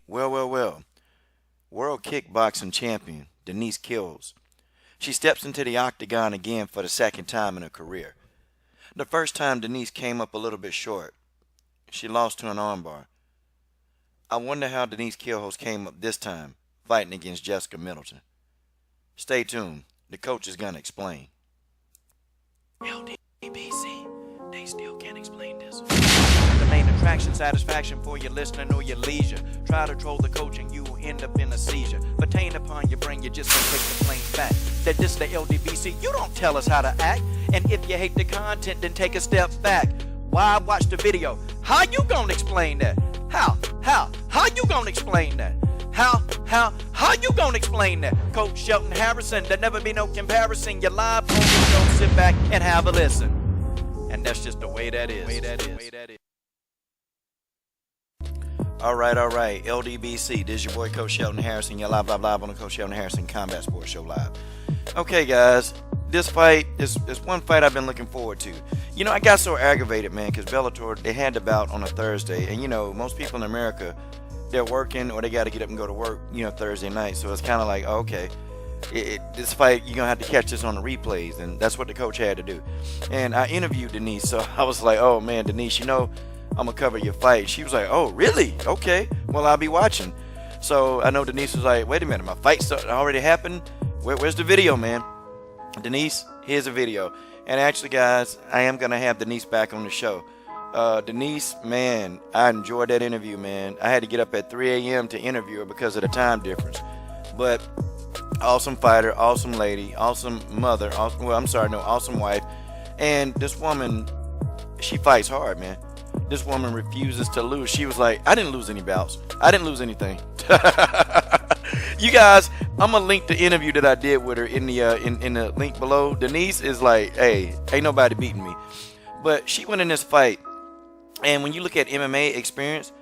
Well, well, well. World kickboxing champion Denise Kielholtz. She steps into the octagon again for the second time in her career. The first time Denise came up a little bit short. She lost to an armbar. I wonder how Denise Kielholtz came up this time, fighting against Jessica Middleton. Stay tuned. The coach is going to explain. LDBC, they still can't explain this. The main attraction, satisfaction for your listening or your leisure. Try to troll the coach and you will end up in a seizure. Pertain upon your brain, you just gonna take the plain fact that this the LDBC. You don't tell us how to act. And if you hate the content, then take a step back. Why watch the video? How you gonna explain that? How you gonna explain that? How you gonna explain that? Coach Shelton Harrison, there never be no comparison. You're live on the show, sit back and have a listen. And that's just the way that is. All right. LDBC, this is your boy Coach Shelton Harrison. You're live on the Coach Shelton Harrison Combat Sports Show Live. Okay, guys, this fight is one fight I've been looking forward to. You know, I got so aggravated, man, because Bellator, they had the bout on a Thursday. And, you know, most people in America, they're working or they got to get up and go to work, you know, Thursday night. So it's kind of like, okay, this fight, you're going to have to catch this on the replays. And that's what the coach had to do. And I interviewed Denise, so I was like, oh, man, Denise, you know, I'm going to cover your fight. She was like, oh, really? Okay, well, I'll be watching. So I know Denise was like, wait a minute, my fight already happened? Where's the video, man? Denise, here's a video. And actually, guys, I am going to have Denise back on the show. Denise, man, I enjoyed that interview, man. I had to get up at 3 a.m. to interview her because of the time difference. But awesome fighter, awesome lady, awesome mother, awesome wife. And this woman, she fights hard, man. This woman refuses to lose. She was like, I didn't lose any bouts. I didn't lose anything. You guys, I'm going to link the interview that I did with her in the link below. Denise is like, hey, ain't nobody beating me. But she went in this fight. And when you look at MMA experience,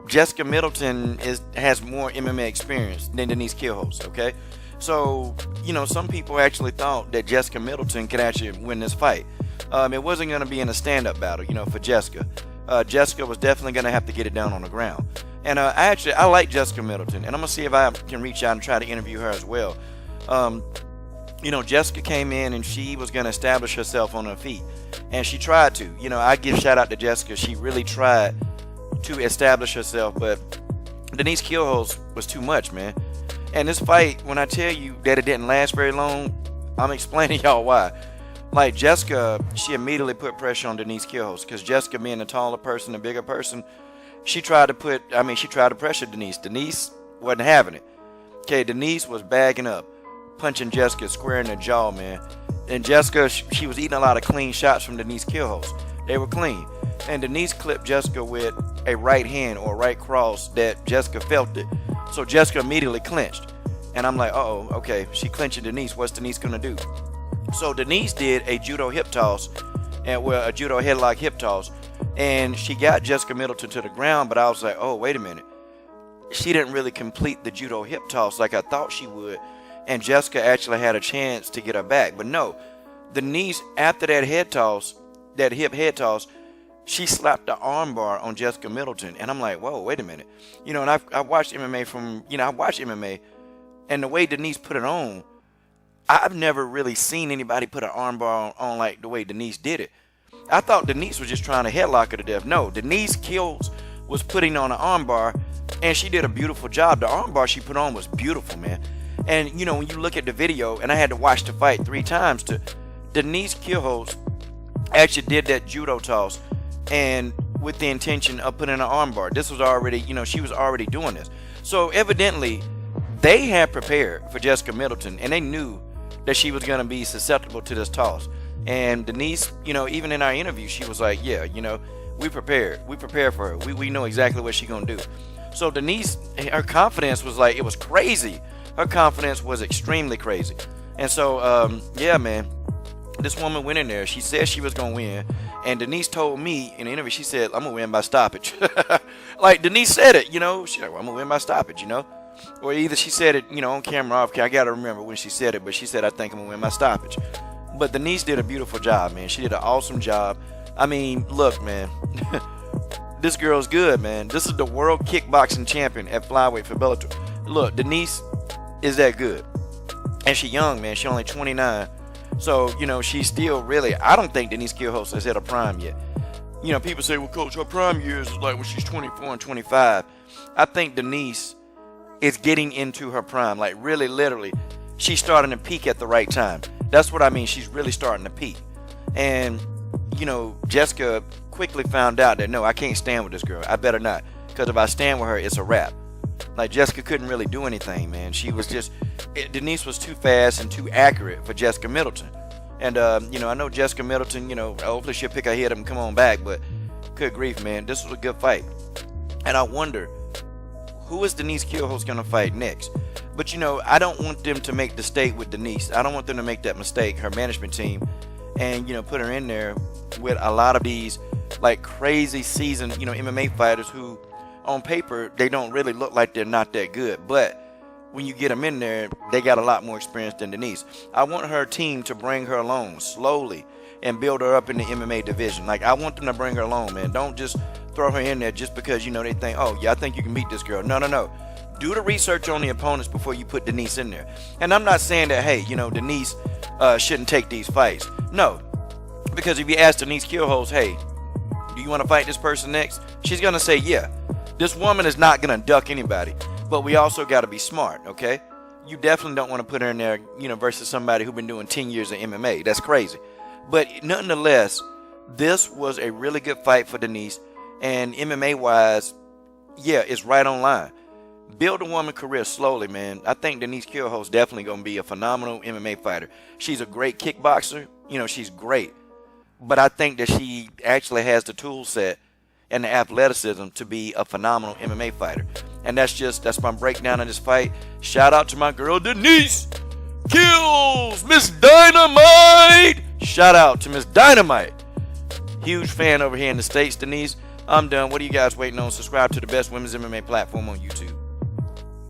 Jessica Middleton has more MMA experience than Denise Kielholtz, okay? So, you know, some people actually thought that Jessica Middleton could actually win this fight. It wasn't going to be in a stand-up battle, you know, for Jessica. Jessica was definitely going to have to get it down on the ground. And I like Jessica Middleton, and I'm going to see if I can reach out and try to interview her as well. You know, Jessica came in and she was going to establish herself on her feet. And she tried to. You know, I give shout out to Jessica. She really tried to establish herself, but Denise Kielholtz was too much, man. And this fight, when I tell you that it didn't last very long, I'm explaining y'all why. Like Jessica, she immediately put pressure on Denise Kielholtz because Jessica being the taller person, the bigger person, she tried to pressure Denise. Denise wasn't having it. Okay, Denise was bagging up, punching Jessica square in the jaw, man. And Jessica, she was eating a lot of clean shots from Denise Kielholtz. They were clean. And Denise clipped Jessica with a right hand or a right cross that Jessica felt it. So Jessica immediately clinched. And I'm like, uh-oh, okay, she clinching Denise. What's Denise going to do? So Denise did a judo hip toss, a judo headlock hip toss. And she got Jessica Middleton to the ground, but I was like, oh, wait a minute. She didn't really complete the judo hip toss like I thought she would. And Jessica actually had a chance to get her back. But no, Denise, after that head toss, that hip head toss, she slapped the armbar on Jessica Middleton. And I'm like, whoa, wait a minute. You know, and I watched MMA and the way Denise put it on, I've never really seen anybody put an armbar on like the way Denise did it. I thought Denise was just trying to headlock her to death. No, Denise Kielholtz was putting on an armbar, and she did a beautiful job. The armbar she put on was beautiful, man. And, you know, when you look at the video, and I had to watch the fight 3 times, Denise Kielholtz actually did that judo toss and with the intention of putting an armbar. This was already, you know, she was already doing this. So evidently, they had prepared for Jessica Middleton, and they knew that she was going to be susceptible to this toss. And Denise, you know, even in our interview, she was like, yeah, you know, we prepared. We prepared for her. We know exactly what she's going to do. So Denise, her confidence was like, it was crazy. Her confidence was extremely crazy. And so, yeah, man, this woman went in there. She said she was going to win. And Denise told me in the interview, she said, I'm going to win by stoppage. Like Denise said it, you know. She's like, well, I'm going to win by stoppage, you know. Or either she said it, you know, on camera off. I got to remember when she said it. But she said, I think I'm going to win by stoppage. But Denise did a beautiful job, man. She did an awesome job. I mean, look, man. this girl's good, man. This is the world kickboxing champion at flyweight for Bellator. Look, Denise is that good. And she young, man. She only 29. So, you know, she's still really, I don't think Denise Kielholtz has hit her prime yet. You know, people say, well, coach, her prime years is like when she's 24 and 25. I think Denise is getting into her prime. Like, really, literally, she's starting to peak at the right time. That's what I mean. She's really starting to peak. And, you know, Jessica quickly found out that, no, I can't stand with this girl. I better not. Because if I stand with her, it's a wrap. Like, Jessica couldn't really do anything, man. She was just, Denise was too fast and too accurate for Jessica Middleton. And, you know, I know Jessica Middleton, you know, hopefully she'll pick her head up and come on back. But good grief, man. This was a good fight. And I wonder, who is Denise Kielholtz going to fight next? But, you know, I don't want them to make the mistake with Denise. I don't want them to make that mistake, her management team, and, you know, put her in there with a lot of these, like, crazy seasoned, you know, MMA fighters who, on paper, they don't really look like they're not that good. But when you get them in there, they got a lot more experience than Denise. I want her team to bring her along slowly and build her up in the MMA division. Like, I want them to bring her along, man. Don't just throw her in there just because, you know, they think, oh, yeah, I think you can beat this girl. No, no, no. Do the research on the opponents before you put Denise in there. And I'm not saying that, hey, you know, Denise shouldn't take these fights. No. Because if you ask Denise Kielholtz, hey, do you want to fight this person next? She's going to say, yeah. This woman is not going to duck anybody. But we also got to be smart, okay? You definitely don't want to put her in there, you know, versus somebody who's been doing 10 years of MMA. That's crazy. But nonetheless, this was a really good fight for Denise. And MMA-wise, yeah, it's right on line. Build a woman career slowly, man. I think Denise Kielholtz definitely going to be a phenomenal MMA fighter. She's a great kickboxer. You know, she's great. But I think that she actually has the tool set and the athleticism to be a phenomenal MMA fighter. And that's my breakdown of this fight. Shout out to my girl Denise Kills, Miss Dynamite. Shout out to Miss Dynamite. Huge fan over here in the States, Denise. I'm done. What are you guys waiting on? Subscribe to the best women's MMA platform on YouTube.